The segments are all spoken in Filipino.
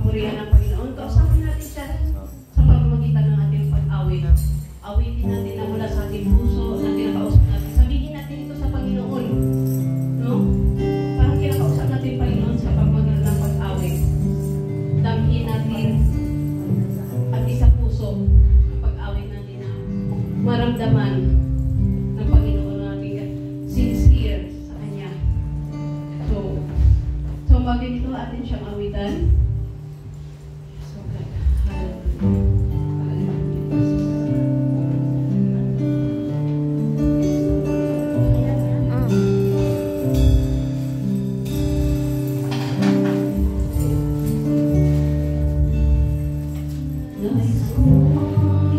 papurihan ng Panginoon. Kausapin natin siya sa pamamagitan ng ating pag-awit. Awitin natin na mula sa ating puso, na kinakausap natin. Sabihin natin ito sa Panginoon. No? Parang kinakausap natin Panginoon sa pamamagitan ng pag-awit. Damhin natin at isa puso ang pag-awit natin na maramdaman ng Panginoon natin sincere sa Kanya. So bagay nito atin siyang awitan. So,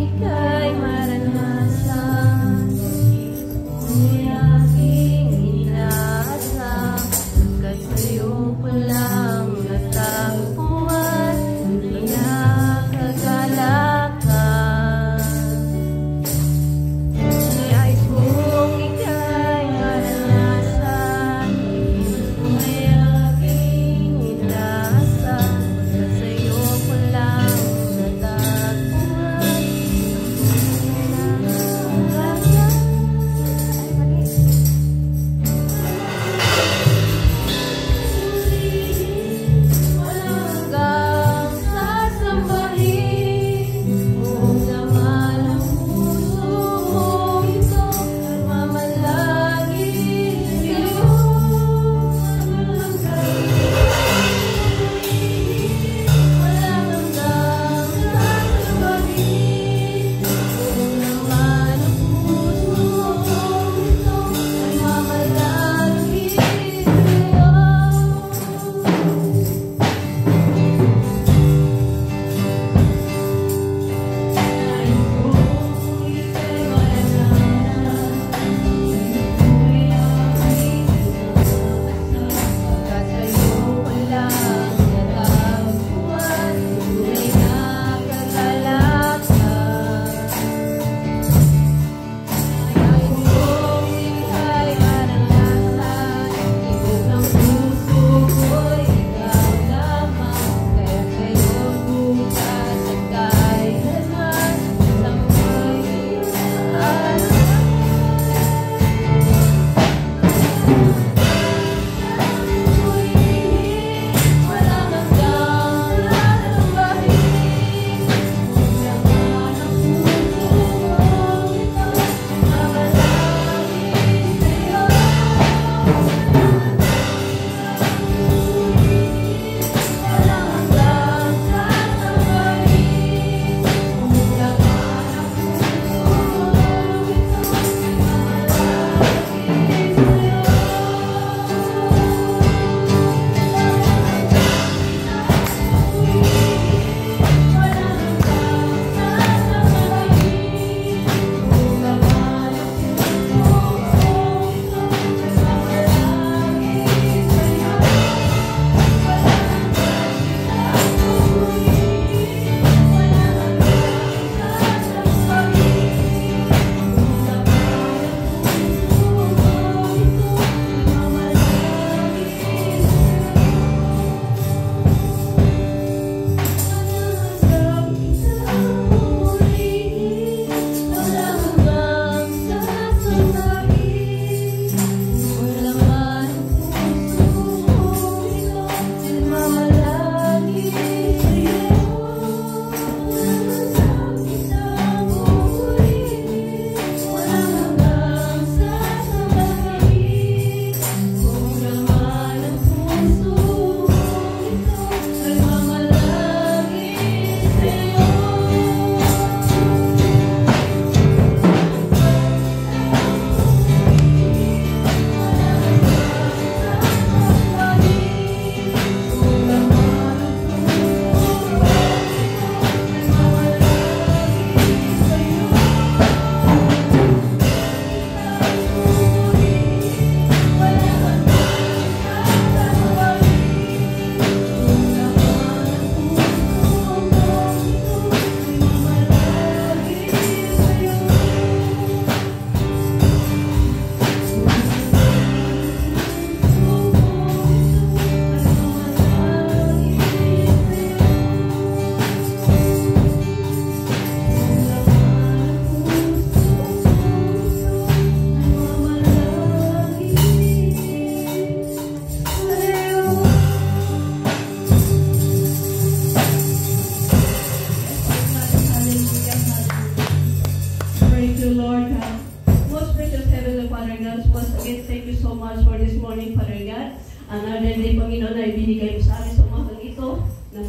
Ika'y maranasan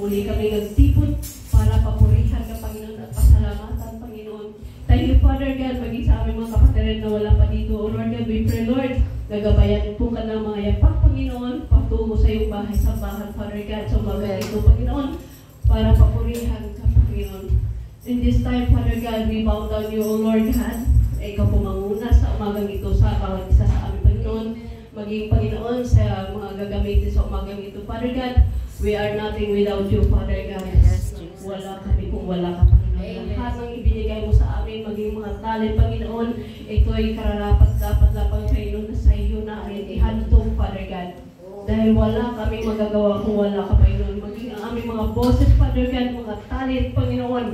muli kami nagtipon para papurihan ka, Panginoon, at pasalamatan, Panginoon. Thank you, Father God, maging sa aming mga kapatiran na wala pa dito. O Lord God, we pray, Lord, nagabayan po ka ng mga yapak, Panginoon, patungo sa iyong bahay sa bahan, Father God, sa umagang ito, Panginoon, para papurihan ka, Panginoon. In this time, Father God, we bow down you, O Lord God. Ikaw po manguna sa umagang ito sa bawat isa sa aming Panginoon. Maging Panginoon sa mga gagamitin sa umagang ito, Father God. We are nothing without you, Father God. Wala kami kung wala ka, Panginoon. Lahat ng ibinigay mo sa amin, maging mga talent, Panginoon, ito ay kararapat-dapat lamang kayo na sa iyo namin ihantong, Father God. Dahil wala kami magagawa kung wala ka, Panginoon. Maging ang aming mga boses, Father God, mga talent, Panginoon,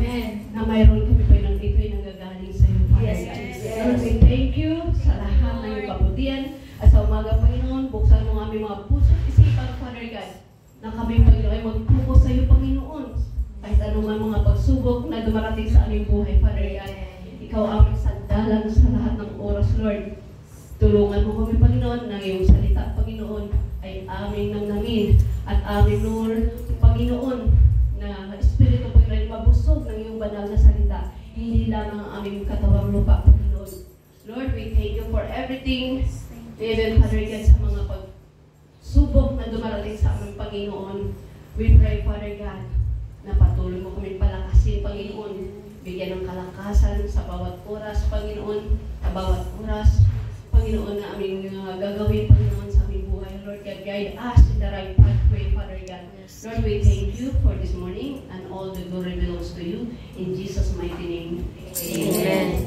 na mayroon kami, Panginoon, ito ay nanggagaling sa iyo, Father God. Lord, we thank you sa lahat ng iyong kabutihan. At sa umaga, Panginoon, buksan mo ang aming mga puso at isipan, Father God, na kami, Panginoon, ay mag-focus sa iyo, Panginoon. Kahit anumang mga pagsubok na dumarating sa aming buhay, Father God. Ikaw aming sandalan sa lahat ng oras, Lord. Tulungan mo kami, Panginoon, na iyong salita, Panginoon, ay aming namnamin at aming, Lord, Panginoon, na Espiritu, Panginoon, mabusog ng iyong banal na salita. Hindi lamang ang aming katawang lupa, Panginoon. Lord, we thank you for everything. Even, Father God, sa mga pagsubok na dumarating sa aming Panginoon. We pray, Father God, na patuloy mo kami palakasin, Panginoon. Bigyan ng kalakasan sa bawat oras, Panginoon. Sa bawat oras, Panginoon, na aming gagawin, Panginoon, sa aming buhay. Lord God, guide us in the right pathway, Father God. Lord, we thank you for this morning, and all the glory belongs to you. In Jesus' mighty name, amen.